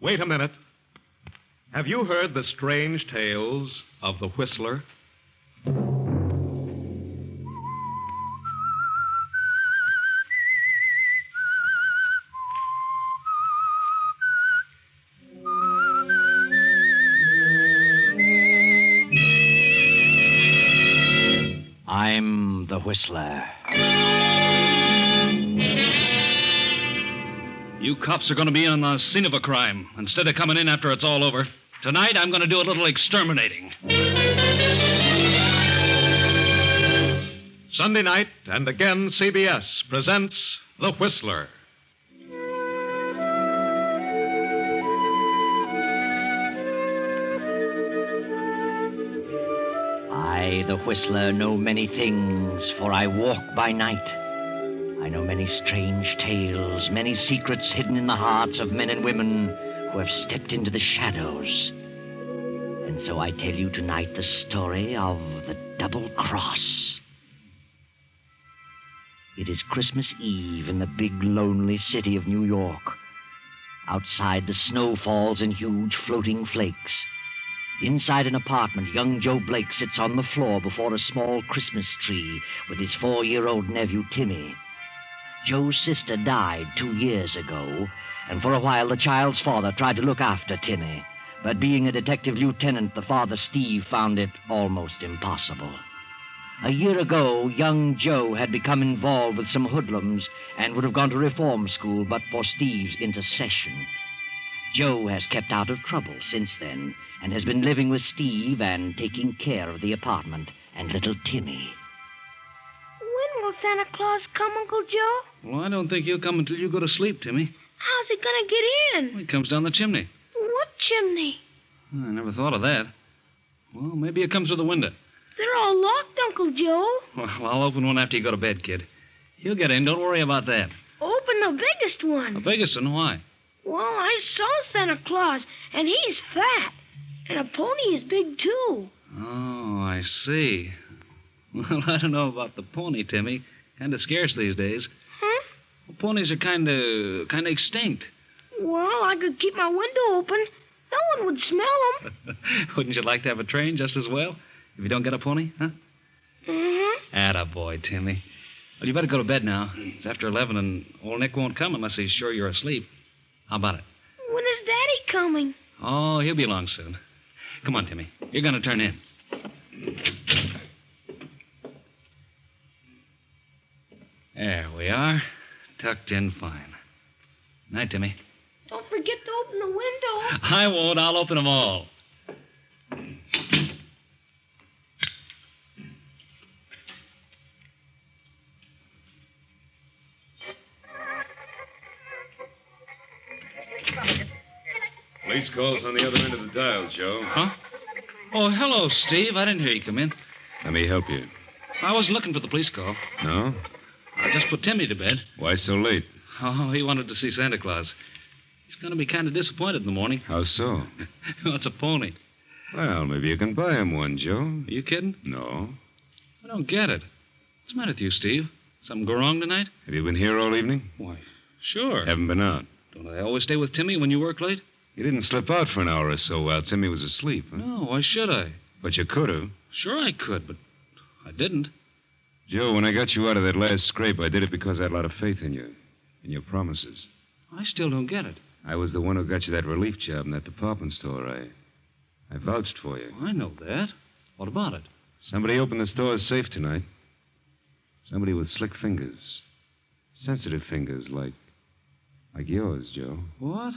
Wait a minute. Have you heard the strange tales of the Whistler? I'm the Whistler. You cops are going to be on the scene of a crime instead of coming in after it's all over. Tonight, I'm going to do a little exterminating. Sunday night, and again CBS presents The Whistler. I, the Whistler, know many things, for I walk by night. I know many strange tales, many secrets hidden in the hearts of men and women who have stepped into the shadows. And so I tell you tonight the story of the Double Cross. It is Christmas Eve in the big, lonely city of New York. Outside, the snow falls in huge floating flakes. Inside an apartment, young Joe Blake sits on the floor before a small Christmas tree with his 4-year-old nephew, Timmy. Joe's sister died 2 years ago, and for a while the child's father tried to look after Timmy. But being a detective lieutenant, the father, Steve, found it almost impossible. A year ago, young Joe had become involved with some hoodlums and would have gone to reform school but for Steve's intercession. Joe has kept out of trouble since then and has been living with Steve and taking care of the apartment and little Timmy. When will Santa Claus come, Uncle Joe? Well, I don't think he'll come until you go to sleep, Timmy. How's he going to get in? Well, he comes down the chimney. What chimney? I never thought of that. Well, maybe he comes through the window. They're all locked, Uncle Joe. Well, I'll open one after you go to bed, kid. He'll get in. Don't worry about that. Open the biggest one. The biggest one? Why? Well, I saw Santa Claus, and he's fat. And a pony is big, too. Oh, I see. Well, I don't know about the pony, Timmy. Kind of scarce these days. Huh? Well, ponies are kind of extinct. Well, I could keep my window open. No one would smell them. Wouldn't you like to have a train just as well? If you don't get a pony, huh? Mm-hmm. Attaboy, Timmy. Well, you better go to bed now. It's after 11, and old Nick won't come unless he's sure you're asleep. How about it? When is Daddy coming? Oh, he'll be along soon. Come on, Timmy. You're going to turn in. There we are. Tucked in fine. Night, Timmy. Don't forget to open the window. I won't. I'll open them all. Police call's on the other end of the dial, Joe. Huh? Oh, hello, Steve. I didn't hear you come in. Let me help you. I wasn't looking for the police call. No? I just put Timmy to bed. Why so late? Oh, he wanted to see Santa Claus. He's going to be kind of disappointed in the morning. How so? Well, it's a pony. Well, maybe you can buy him one, Joe. Are you kidding? No. I don't get it. What's the matter with you, Steve? Something go wrong tonight? Have you been here all evening? Why, sure. Haven't been out. Don't I always stay with Timmy when you work late? You didn't slip out for an hour or so while Timmy was asleep, huh? No, why should I? But you could have. Sure I could, but I didn't. Joe, when I got you out of that last scrape, I did it because I had a lot of faith in you. In your promises. I still don't get it. I was the one who got you that relief job in that department store. I vouched for you. I know that. What about it? Somebody opened the store's safe tonight. Somebody with slick fingers. Sensitive fingers like yours, Joe. What?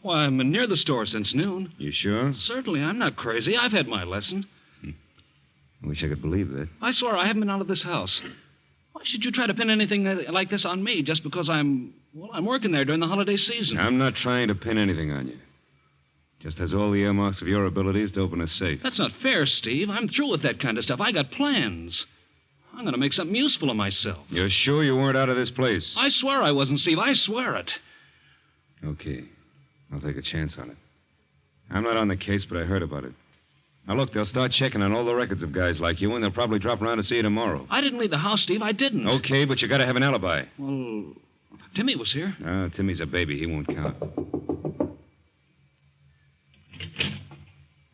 Why, I've been near the store since noon. You sure? Certainly, I'm not crazy. I've had my lesson. I wish I could believe that. I swear I haven't been out of this house. Why should you try to pin anything like this on me just because I'm working there during the holiday season? I'm not trying to pin anything on you. Just has all the earmarks of your abilities to open a safe. That's not fair, Steve. I'm through with that kind of stuff. I got plans. I'm going to make something useful of myself. You're sure you weren't out of this place? I swear I wasn't, Steve. I swear it. Okay. I'll take a chance on it. I'm not on the case, but I heard about it. Now, look, they'll start checking on all the records of guys like you, and they'll probably drop around to see you tomorrow. I didn't leave the house, Steve. I didn't. Okay, but you got to have an alibi. Well, Timmy was here. Timmy's a baby. He won't count.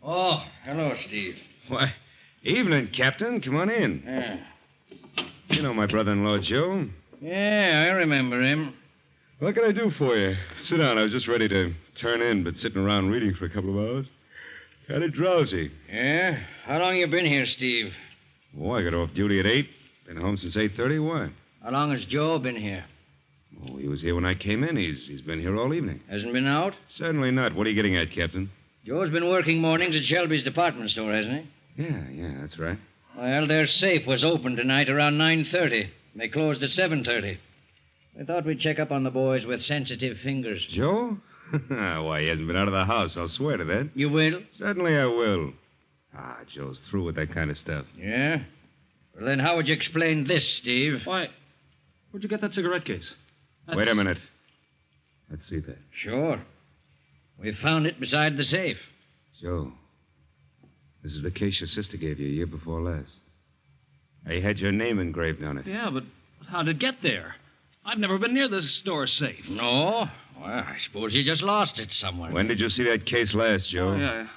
Oh, hello, Steve. Why, evening, Captain. Come on in. Yeah. You know my brother-in-law, Joe. Yeah, I remember him. What can I do for you? Sit down. I was just ready to turn in, but sitting around reading for a couple of hours. Kind of drowsy. Yeah? How long you been here, Steve? Oh, I got off duty at 8. Been home since 8:30. Why? How long has Joe been here? Oh, he was here when I came in. He's been here all evening. Hasn't been out? Certainly not. What are you getting at, Captain? Joe's been working mornings at Shelby's department store, hasn't he? Yeah, that's right. Well, their safe was open tonight around 9:30. They closed at 7:30. I thought we'd check up on the boys with sensitive fingers. Joe? Why, he hasn't been out of the house. I'll swear to that. You will? Certainly I will. Joe's through with that kind of stuff. Yeah? Well, then how would you explain this, Steve? Why, where'd you get that cigarette case? Wait a minute. Let's see that. Sure. We found it beside the safe. Joe, this is the case your sister gave you a year before last. I had your name engraved on it. Yeah, but how'd it get there? I've never been near this store safe. No? Well, I suppose you just lost it somewhere. When did you see that case last, Joe? Oh, yeah.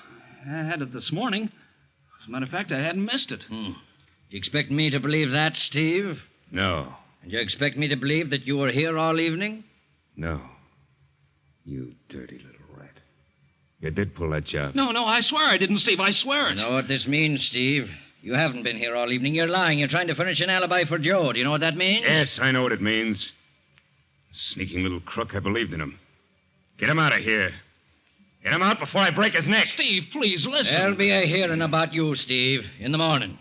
I had it this morning. As a matter of fact, I hadn't missed it. You expect me to believe that, Steve? No. And you expect me to believe that you were here all evening? No. You dirty little rat. You did pull that job. No, I swear I didn't, Steve. I swear it. You know what this means, Steve? You haven't been here all evening. You're lying. You're trying to furnish an alibi for Joe. Do you know what that means? Yes, I know what it means. Sneaking little crook. I believed in him. Get him out of here. Get him out before I break his neck. Steve, please, listen. There'll be a hearing about you, Steve, in the morning.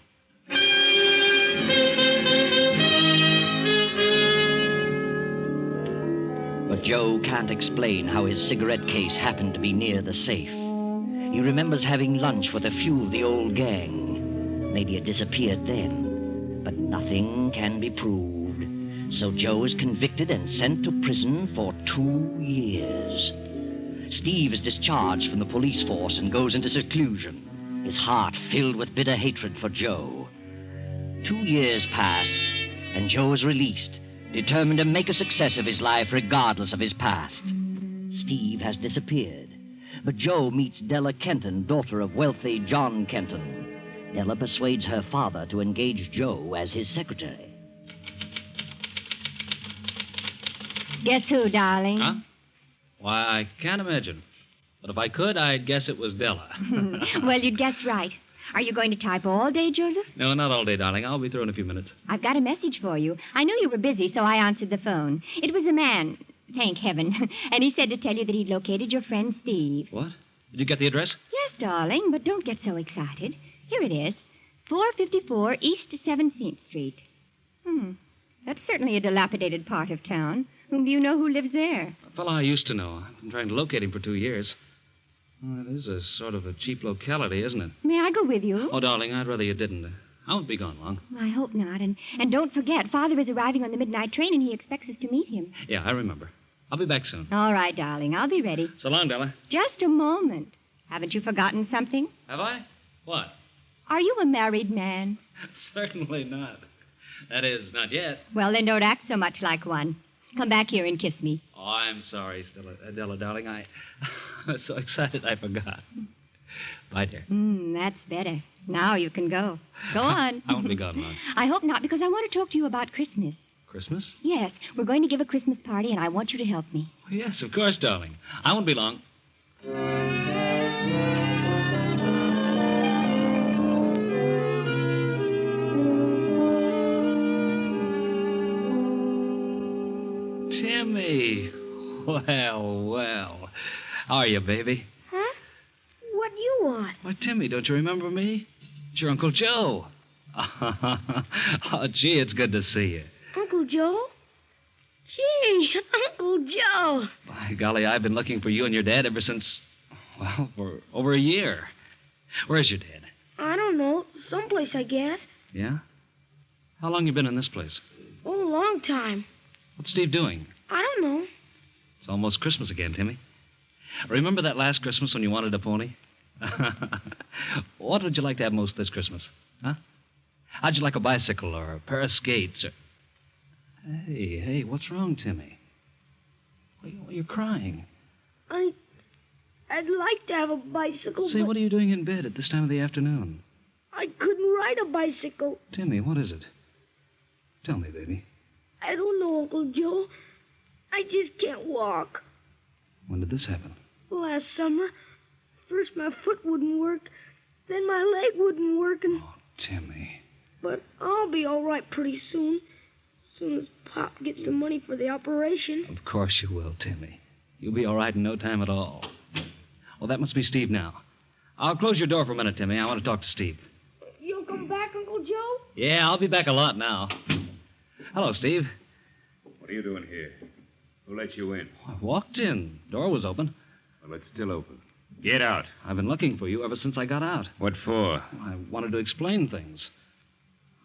But Joe can't explain how his cigarette case happened to be near the safe. He remembers having lunch with a few of the old gang. Maybe it disappeared then. But nothing can be proved. So Joe is convicted and sent to prison for 2 years. Steve is discharged from the police force and goes into seclusion, his heart filled with bitter hatred for Joe. 2 years pass, and Joe is released, determined to make a success of his life regardless of his past. Steve has disappeared, but Joe meets Della Kenton, daughter of wealthy John Kenton. Della persuades her father to engage Joe as his secretary. Guess who, darling? Huh? Why, I can't imagine. But if I could, I'd guess it was Della. Well, you'd guess right. Are you going to type all day, Joseph? No, not all day, darling. I'll be through in a few minutes. I've got a message for you. I knew you were busy, so I answered the phone. It was a man, thank heaven, and he said to tell you that he'd located your friend Steve. What? Did you get the address? Yes, darling, but don't get so excited. Here it is, 454 East 17th Street. That's certainly a dilapidated part of town. Whom do you know who lives there? A fellow I used to know. I've been trying to locate him for 2 years. Well, it is a sort of a cheap locality, isn't it? May I go with you? Oh, darling, I'd rather you didn't. I won't be gone long. I hope not. And don't forget, Father is arriving on the midnight train, and he expects us to meet him. Yeah, I remember. I'll be back soon. All right, darling. I'll be ready. So long, Della. Just a moment. Haven't you forgotten something? Have I? What? Are you a married man? Certainly not. That is, not yet. Well, then don't act so much like one. Come back here and kiss me. Oh, I'm sorry, Della, darling. I was so excited I forgot. Bye, dear. That's better. Now you can go. Go on. I won't be gone long. I hope not, because I want to talk to you about Christmas. Christmas? Yes, we're going to give a Christmas party, and I want you to help me. Oh, yes, of course, darling. I won't be long. Timmy. Well. How are you, baby? Huh? What do you want? Why, Timmy, don't you remember me? It's your Uncle Joe. Oh, gee, it's good to see you. Uncle Joe? Gee, Uncle Joe. By golly, I've been looking for you and your dad ever since, well, for over a year. Where's your dad? I don't know. Someplace, I guess. Yeah? How long you been in this place? Oh, a long time. What's Steve doing? I don't know. It's almost Christmas again, Timmy. Remember that last Christmas when you wanted a pony? What would you like to have most this Christmas? Huh? How'd you like a bicycle or a pair of skates? Or... Hey, what's wrong, Timmy? Why are you crying? I I'd like to have a bicycle, Say, but what are you doing in bed at this time of the afternoon? I couldn't ride a bicycle. Timmy, what is it? Tell me, baby. I don't know, Uncle Joe. I just can't walk. When did this happen? Last summer, first my foot wouldn't work, then my leg wouldn't work, and... Oh, Timmy. But I'll be all right pretty soon. As soon as Pop gets the money for the operation. Of course you will, Timmy. You'll be all right in no time at all. Well, that must be Steve now. I'll close your door for a minute, Timmy. I want to talk to Steve. You'll come back, Uncle Joe? Yeah, I'll be back a lot now. Hello, Steve. What are you doing here? Who let you in? I walked in. Door was open. Well, it's still open. Get out. I've been looking for you ever since I got out. What for? I wanted to explain things.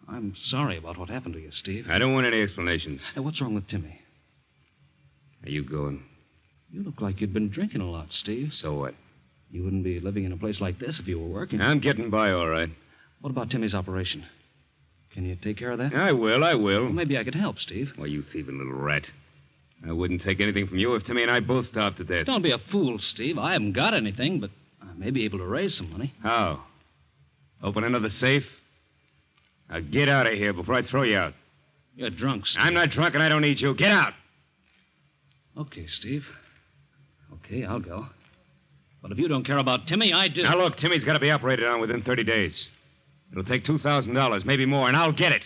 I'm sorry about what happened to you, Steve. I don't want any explanations. Hey, what's wrong with Timmy? Are you going? You look like you'd been drinking a lot, Steve. So what? You wouldn't be living in a place like this if you were working. I'm getting by all right. What about Timmy's operation? Can you take care of that? I will. Well, maybe I could help, Steve. Why, you thieving little rat. I wouldn't take anything from you if Timmy and I both starved to death. Don't be a fool, Steve. I haven't got anything, but I may be able to raise some money. How? Open another safe? Now get out of here before I throw you out. You're drunk, Steve. I'm not drunk and I don't need you. Get out! Okay, Steve. Okay, I'll go. But if you don't care about Timmy, I do. Now look, Timmy's got to be operated on within 30 days. It'll take $2,000, maybe more, and I'll get it.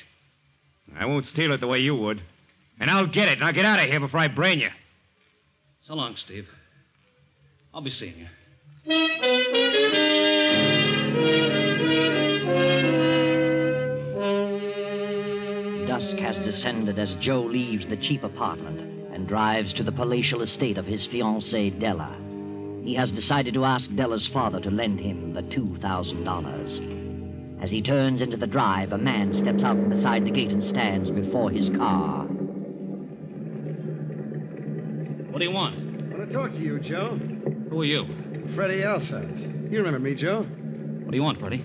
I won't steal it the way you would. And I'll get it. Now get out of here before I brain you. So long, Steve. I'll be seeing you. Dusk has descended as Joe leaves the cheap apartment and drives to the palatial estate of his fiancée, Della. He has decided to ask Della's father to lend him the $2,000. As he turns into the drive, a man steps out from beside the gate and stands before his car. What do you want? I want to talk to you, Joe. Who are you? Freddie Elside. You remember me, Joe? What do you want, Freddie?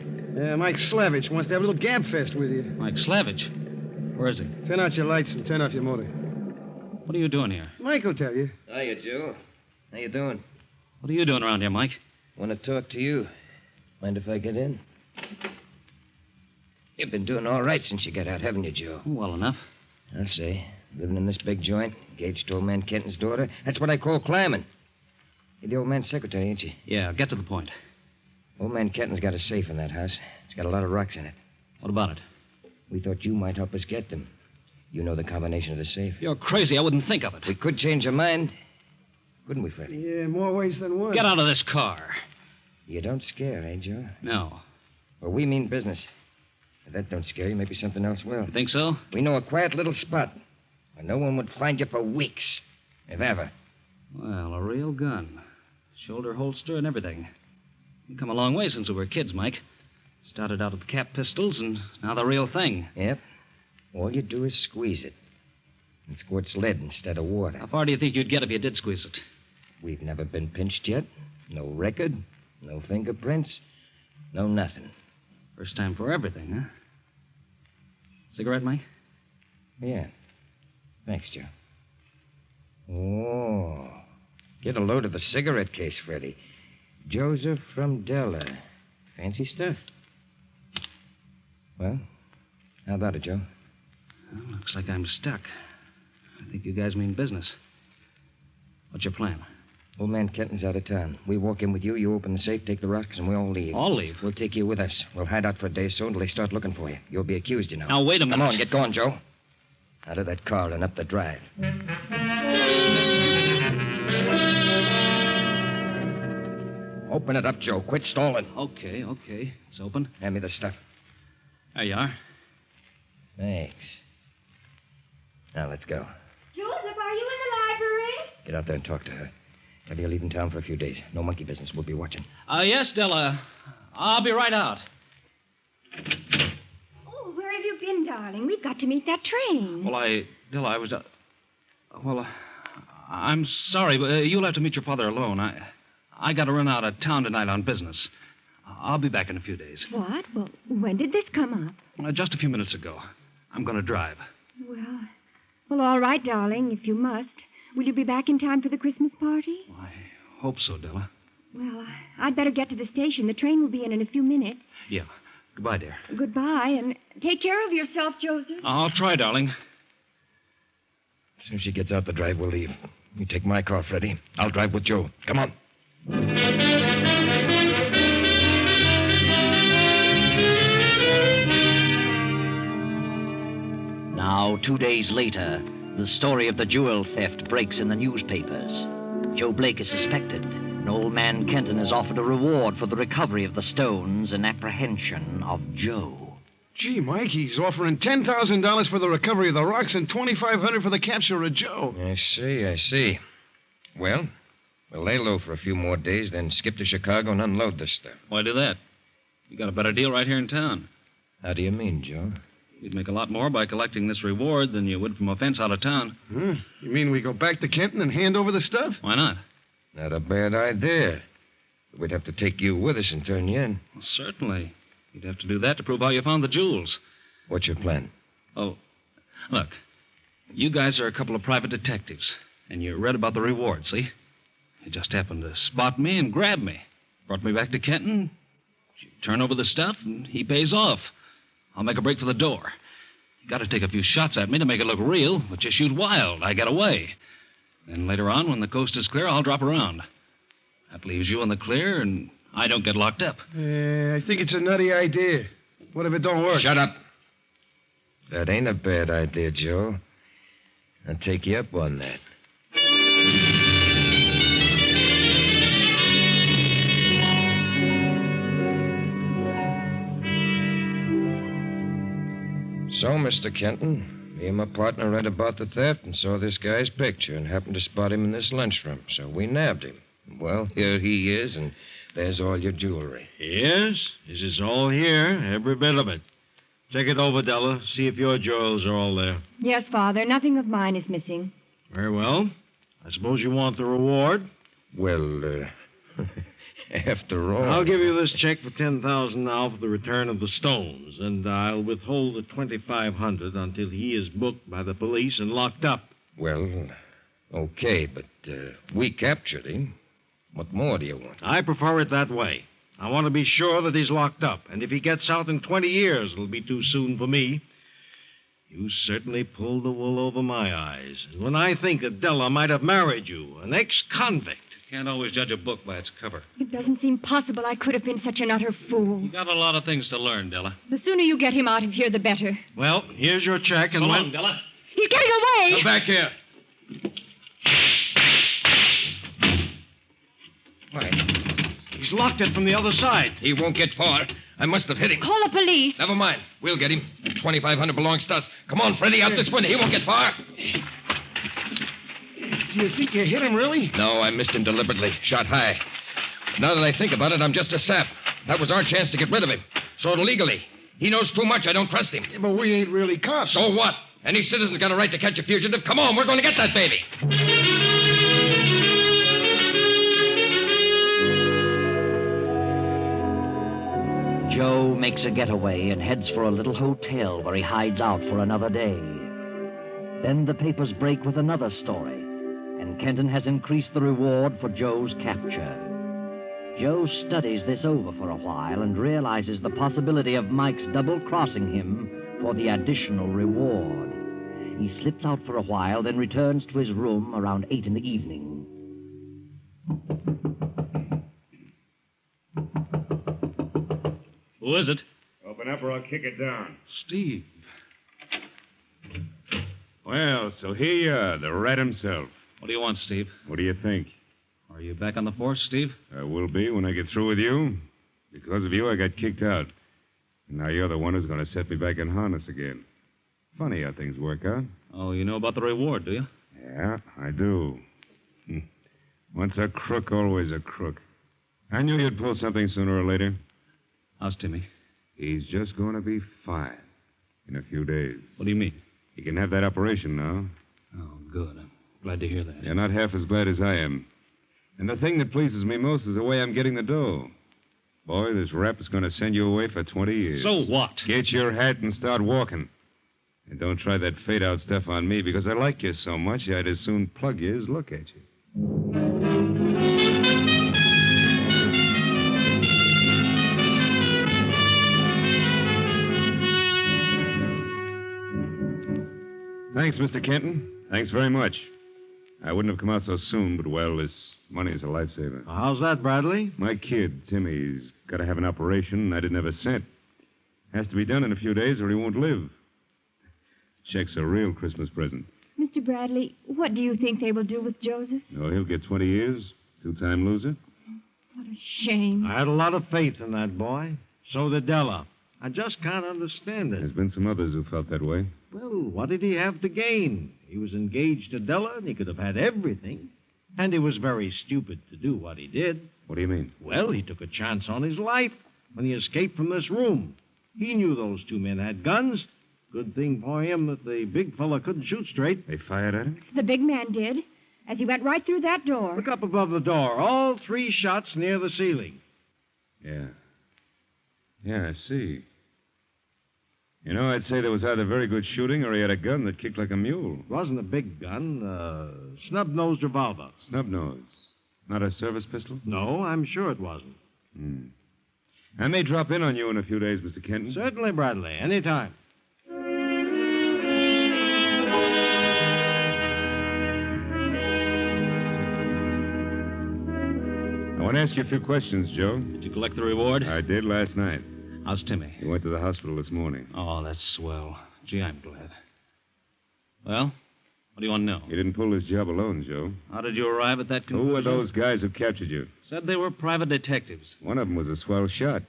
Mike Slavich wants to have a little gab fest with you. Mike Slavich. Where is he? Turn out your lights and turn off your motor. What are you doing here? Mike will tell you. Hiya, Joe. How you doing? What are you doing around here, Mike? Want to talk to you. Mind if I get in? You've been doing all right since you got out, haven't you, Joe? Well enough. I'll say. Living in this big joint, engaged to old man Kenton's daughter. That's what I call climbing. You're the old man's secretary, ain't you? Yeah, get to the point. Old man Kenton's got a safe in that house. It's got a lot of rocks in it. What about it? We thought you might help us get them. You know the combination of the safe. You're crazy. I wouldn't think of it. We could change our mind. Couldn't we, Freddie? Yeah, more ways than one. Get out of this car. You don't scare, eh, Joe? No. Well, we mean business. If that don't scare you, maybe something else will. You think so? We know a quiet little spot where no one would find you for weeks, if ever. Well, a real gun. Shoulder holster and everything. We've come a long way since we were kids, Mike. Started out with cap pistols, and now the real thing. Yep. All you do is squeeze it. It squirts lead instead of water. How far do you think you'd get if you did squeeze it? We've never been pinched yet. No record, no fingerprints, no nothing. First time for everything, huh? Cigarette, Mike? Yeah. Thanks, Joe. Oh. Get a load of the cigarette case, Freddie. Joseph from Della. Fancy stuff. Well, how about it, Joe? Well, looks like I'm stuck. I think you guys mean business. What's your plan? Old man Kenton's out of town. We walk in with you, you open the safe, take the rocks, and we all leave. All leave? We'll take you with us. We'll hide out for a day or so until they start looking for you. You'll be accused, you know. Now, wait a minute. Come on, get going, Joe. Out of that car and up the drive. Open it up, Joe. Quit stalling. Okay. It's open. Hand me the stuff. There you are. Thanks. Now, let's go. Joseph, are you in the library? Get out there and talk to her. Tell her you're leaving town for a few days. No monkey business. We'll be watching. Yes, Della. I'll be right out. Oh, where have you been, darling? We've got to meet that train. Well, Della, I was... I'm sorry, but you'll have to meet your father alone. I got to run out of town tonight on business. I'll be back in a few days. What? Well, when did this come up? Just a few minutes ago. I'm going to drive. Well, all right, darling, if you must. Will you be back in time for the Christmas party? I hope so, Della. Well, I'd better get to the station. The train will be in a few minutes. Yeah. Goodbye, dear. Goodbye, and take care of yourself, Joseph. I'll try, darling. As soon as she gets out the drive, we'll leave. You take my car, Freddie. I'll drive with Joe. Come on. Now, 2 days later, the story of the jewel theft breaks in the newspapers. Joe Blake is suspected, and old man Kenton is offered a reward for the recovery of the stones and apprehension of Joe. Gee, Mike, he's offering $10,000 for the recovery of the rocks and $2,500 for the capture of Joe. I see. Well, we'll lay low for a few more days, then skip to Chicago and unload this stuff. Why do that? You got a better deal right here in town. How do you mean, Joe? You'd make a lot more by collecting this reward than you would from a fence out of town. You mean we go back to Kenton and hand over the stuff? Why not? Not a bad idea. But we'd have to take you with us and turn you in. Well, certainly. You'd have to do that to prove how you found the jewels. What's your plan? Oh, look. You guys are a couple of private detectives, and you read about the reward, see? You just happened to spot me and grab me. Brought me back to Kenton. You turn over the stuff, and he pays off. I'll make a break for the door. You got to take a few shots at me to make it look real, but you shoot wild. I get away. Then later on, when the coast is clear, I'll drop around. That leaves you in the clear, and I don't get locked up. I think it's a nutty idea. What if it don't work? Shut up. That ain't a bad idea, Joe. I'll take you up on that. So, Mr. Kenton, me and my partner read about the theft and saw this guy's picture and happened to spot him in this lunchroom, so we nabbed him. Well, here he is, and there's all your jewelry. Yes, this is all here, every bit of it. Check it over, Della. See if your jewels are all there. Yes, Father. Nothing of mine is missing. Very well. I suppose you want the reward? Well, after all... I'll give you this check for $10,000 now for the return of the stones, and I'll withhold the $2,500 until he is booked by the police and locked up. Well, okay, but we captured him. What more do you want? I prefer it that way. I want to be sure that he's locked up, and if he gets out in 20 years, it'll be too soon for me. You certainly pulled the wool over my eyes. And when I think that Della might have married you, an ex-convict. You can't always judge a book by its cover. It doesn't seem possible I could have been such an utter fool. You got a lot of things to learn, Della. The sooner you get him out of here, the better. Well, here's your check, and So when... long, Della. He's getting away! Come back here. Why, He's locked it from the other side. he won't get far. I must have hit him. Call the police. Never mind. We'll get him. The $2,500 belongs to us. Come on, Freddie, out this window. He won't get far. Do you think you hit him, really? No, I missed him deliberately. Shot high. Now that I think about it, I'm just a sap. That was our chance to get rid of him. So illegally. He knows too much. I don't trust him. Yeah, but we ain't really cops. So what? Any citizen's got a right to catch a fugitive. Come on, we're going to get that baby. Joe makes a getaway and heads for a little hotel where he hides out for another day. Then the papers break with another story, and Kenton has increased the reward for Joe's capture. Joe studies this over for a while and realizes the possibility of Mike's double-crossing him for the additional reward. He slips out for a while, then returns to his room around 8 in the evening. Who is it? Open up or I'll kick it down. Steve. Well, so here you are, the rat himself. What do you want, Steve? What do you think? Are you back on the force, Steve? I will be when I get through with you. Because of you, I got kicked out. And now you're the one who's going to set me back in harness again. Funny how things work out. Oh, you know about the reward, do you? Yeah, I do. Once a crook, always a crook. I knew you'd pull something sooner or later. How's Timmy? He's just going to be fine in a few days. What do you mean? He can have that operation now. Oh, good. I'm glad to hear that. You're not half as glad as I am. And the thing that pleases me most is the way I'm getting the dough. Boy, this rap is going to send you away for 20 years. So what? Get your hat and start walking. And don't try that fade-out stuff on me, because I like you so much, I'd as soon plug you as look at you. Thanks, Mr. Kenton. Thanks very much. I wouldn't have come out so soon, but, well, this money's a lifesaver. How's that, Bradley? My kid, Timmy's got to have an operation, and I didn't have a cent. Has to be done in a few days, or he won't live. Check's a real Christmas present. Mr. Bradley, what do you think they will do with Joseph? Oh, he'll get 20 years. Two-time loser. What a shame. I had a lot of faith in that boy. So did Della. I just can't understand it. There's been some others who felt that way. Well, what did he have to gain? He was engaged to Della, and he could have had everything. And he was very stupid to do what he did. What do you mean? Well, he took a chance on his life when he escaped from this room. He knew those two men had guns. Good thing for him that the big fella couldn't shoot straight. They fired at him? The big man did, as he went right through that door. Look up above the door. All 3 shots near the ceiling. Yeah. Yeah, I see. You know, I'd say there was either very good shooting or he had a gun that kicked like a mule. It wasn't a big gun. Snub-nosed revolver. Snub-nose. Not a service pistol? No, I'm sure it wasn't. I may drop in on you in a few days, Mr. Kenton. Certainly, Bradley. Anytime. I want to ask you a few questions, Joe. Did you collect the reward? I did last night. How's Timmy? He went to the hospital this morning. Oh, that's swell. Gee, I'm glad. Well, what do you want to know? He didn't pull his job alone, Joe. How did you arrive at that conclusion? Who were those guys who captured you? Said they were private detectives. One of them was a swell shot.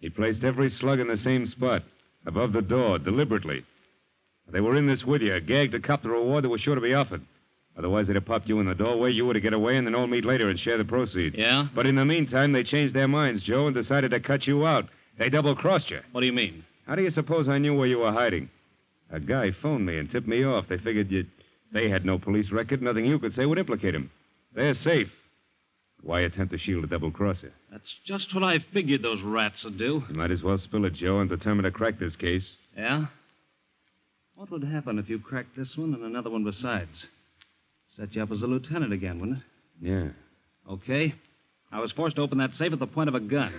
He placed every slug in the same spot, above the door, deliberately. They were in this with you, gagged to cop the reward that was sure to be offered. Otherwise, they'd have popped you in the doorway, you were to get away, and then all meet later and share the proceeds. Yeah? But in the meantime, they changed their minds, Joe, and decided to cut you out. They double-crossed you. What do you mean? How do you suppose I knew where you were hiding? A guy phoned me and tipped me off. They figured they had no police record. Nothing you could say would implicate him. They're safe. Why attempt to shield a double-crosser? That's just what I figured those rats would do. You might as well spill it, Joe, and determine to crack this case. Yeah? What would happen if you cracked this one and another one besides? Set you up as a lieutenant again, wouldn't it? Yeah. Okay. I was forced to open that safe at the point of a gun.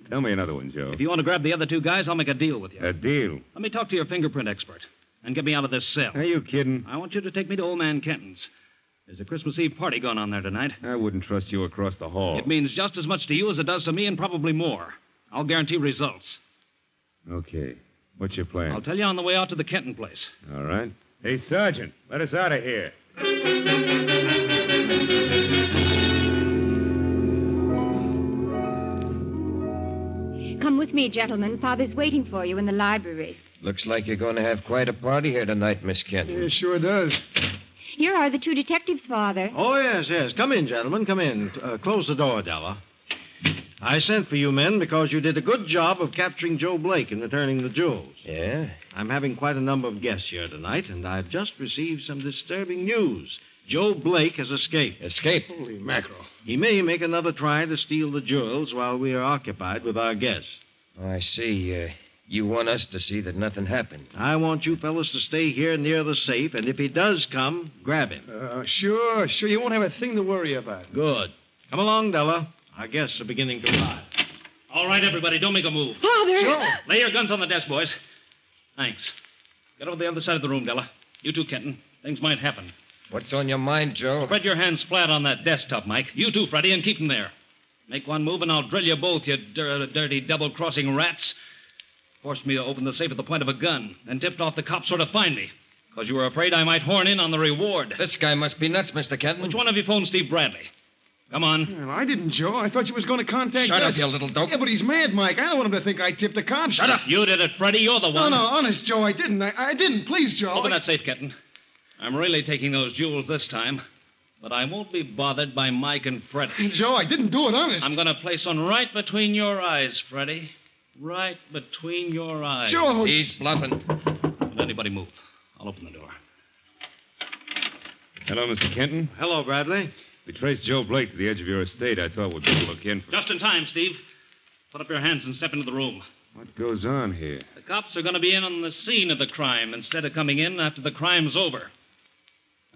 Tell me another one, Joe. If you want to grab the other 2 guys, I'll make a deal with you. A deal? Let me talk to your fingerprint expert and get me out of this cell. Are you kidding? I want you to take me to Old Man Kenton's. There's a Christmas Eve party going on there tonight. I wouldn't trust you across the hall. It means just as much to you as it does to me, and probably more. I'll guarantee results. Okay. What's your plan? I'll tell you on the way out to the Kenton place. All right. Hey, Sergeant, let us out of here. Come with me, gentlemen. Father's waiting for you in the library. Looks like you're going to have quite a party here tonight, Miss Kenton. Yeah, sure does. Here are the 2 detectives, Father. Oh, yes. Come in, gentlemen. Come in. Close the door, Della. I sent for you men because you did a good job of capturing Joe Blake and returning the jewels. Yeah? I'm having quite a number of guests here tonight, and I've just received some disturbing news. Joe Blake has escaped. Escape? Holy mackerel. He may make another try to steal the jewels while we are occupied with our guests. Oh, I see. You want us to see that nothing happened. I want you fellas to stay here near the safe, and if he does come, grab him. Sure. You won't have a thing to worry about. Good. Come along, Della. Our guests are beginning to arrive. All right, everybody, don't make a move. Father! Lay your guns on the desk, boys. Thanks. Get over the other side of the room, Della. You too, Kenton. Things might happen. What's on your mind, Joe? Spread your hands flat on that desktop, Mike. You too, Freddie, and keep them there. Make one move, and I'll drill you both, you dirty double-crossing rats. Forced me to open the safe at the point of a gun, and tipped off the cops so to find me. Because you were afraid I might horn in on the reward. This guy must be nuts, Mr. Kenton. Which one of you phoned Steve Bradley? Come on. Well, I didn't, Joe. I thought you was going to contact Shut us. up, you little dope. Yeah, but he's mad, Mike. I don't want him to think I tipped the cops. Shut up. You did it, Freddie. You're the one. No, honest, Joe, I didn't. I didn't. Please, Joe. Open that safe, Kenton. I'm really taking those jewels this time. But I won't be bothered by Mike and Freddie. Joe, I didn't do it, honest. I'm going to place one right between your eyes, Freddie. Right between your eyes. Joe. He's bluffing. Don't anybody move. I'll open the door. Hello, Mr. Kenton. Hello, Bradley. We traced Joe Blake to the edge of your estate. I thought we'd better look in for... Just in time, Steve. Put up your hands and step into the room. What goes on here? The cops are going to be in on the scene of the crime instead of coming in after the crime's over.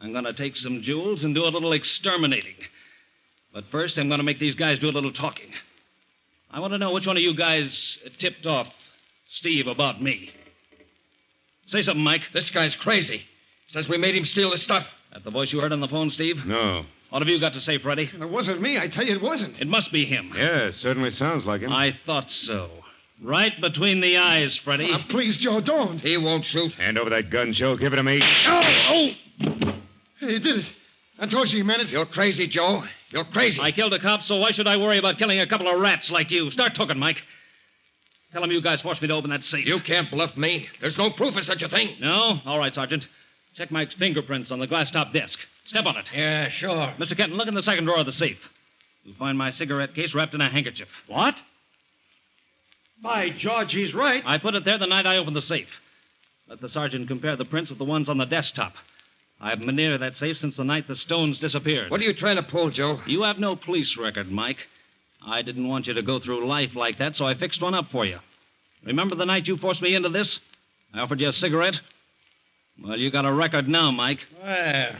I'm going to take some jewels and do a little exterminating. But first, I'm going to make these guys do a little talking. I want to know which one of you guys tipped off Steve about me. Say something, Mike. This guy's crazy. Says we made him steal the stuff. That the voice you heard on the phone, Steve? No. What have you got to say, Freddie? It wasn't me. I tell you, it wasn't. It must be him. Yeah, it certainly sounds like him. I thought so. Right between the eyes, Freddie. Please, Joe, don't. He won't shoot. Hand over that gun, Joe. Give it to me. Oh! He did it. I told you he meant it. You're crazy, Joe. You're crazy. I killed a cop, so why should I worry about killing a couple of rats like you? Start talking, Mike. Tell him you guys forced me to open that safe. You can't bluff me. There's no proof of such a thing. No? All right, Sergeant. Check Mike's fingerprints on the glass-top desk. Step on it. Yeah, sure. Mr. Kenton, look in the second drawer of the safe. You'll find my cigarette case wrapped in a handkerchief. What? By George, he's right. I put it there the night I opened the safe. Let the sergeant compare the prints with the ones on the desktop. I haven't been near that safe since the night the stones disappeared. What are you trying to pull, Joe? You have no police record, Mike. I didn't want you to go through life like that, so I fixed one up for you. Remember the night you forced me into this? I offered you a cigarette? Well, you got a record now, Mike. Well,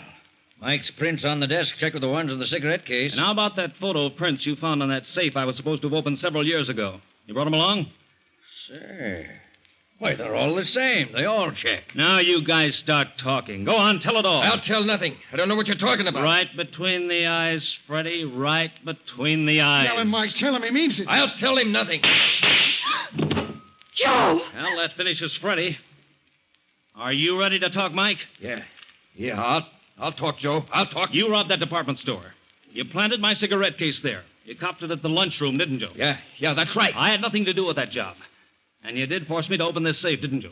Mike's prints on the desk check with the ones in the cigarette case. And how about that photo of prints you found on that safe I was supposed to have opened several years ago? You brought them along? Say, why, they're all the same. They all check. Now you guys start talking. Go on, tell it all. I'll tell nothing. I don't know what you're talking about. Right between the eyes, Freddie. Right between the eyes. Tell him, Mike. Tell him he means it. I'll tell him nothing. Joe! Well, that finishes Freddie. Are you ready to talk, Mike? Yeah, I'll talk, Joe. I'll talk. You robbed that department store. You planted my cigarette case there. You copped it at the lunchroom, didn't you? Yeah, that's right. I had nothing to do with that job. And you did force me to open this safe, didn't you?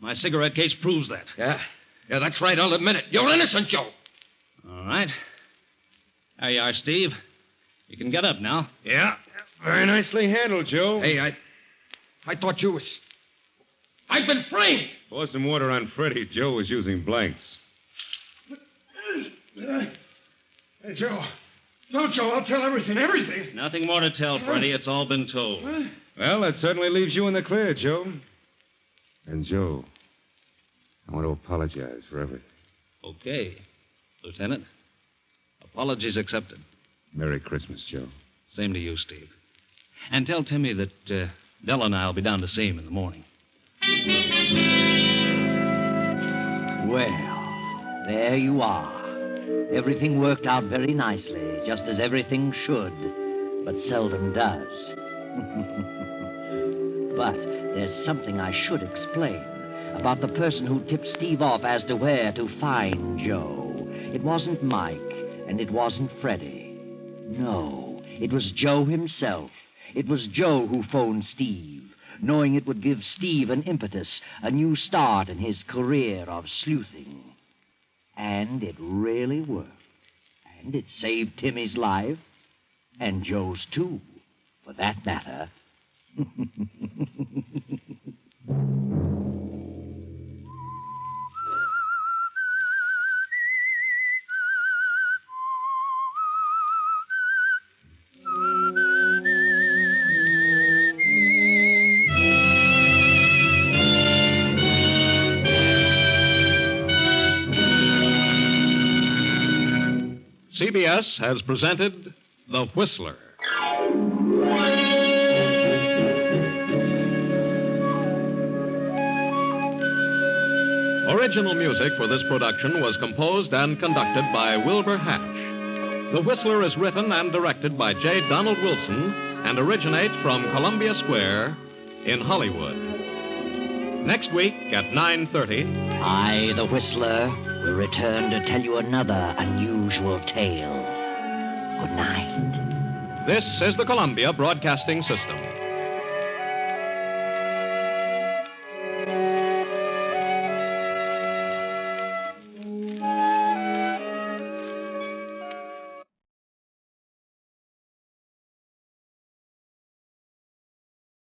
My cigarette case proves that. Yeah, that's right. I'll admit it. You're innocent, Joe. All right. There you are, Steve. You can get up now. Yeah. Very nicely handled, Joe. Hey, I thought you was... I've been framed. Pour some water on Freddie. Joe was using blanks. Hey, Joe. No, Joe, I'll tell everything. Nothing more to tell, Freddie. It's all been told. Well, that certainly leaves you in the clear, Joe. And, Joe, I want to apologize for everything. Okay, Lieutenant. Apologies accepted. Merry Christmas, Joe. Same to you, Steve. And tell Timmy that Della and I will be down to see him in the morning. Well, there you are. Everything worked out very nicely, just as everything should, but seldom does. But there's something I should explain about the person who tipped Steve off as to where to find Joe. It wasn't Mike, and it wasn't Freddie. No, it was Joe himself. It was Joe who phoned Steve, knowing it would give Steve an impetus, a new start in his career of sleuthing. And it really worked. And it saved Timmy's life, and Joe's too, for that matter. CBS has presented The Whistler. Original music for this production was composed and conducted by Wilbur Hatch. The Whistler is written and directed by J. Donald Wilson and originates from Columbia Square in Hollywood. Next week at 9:30... I, the Whistler, will return to tell you another unusual tale. Good night. This is the Columbia Broadcasting System.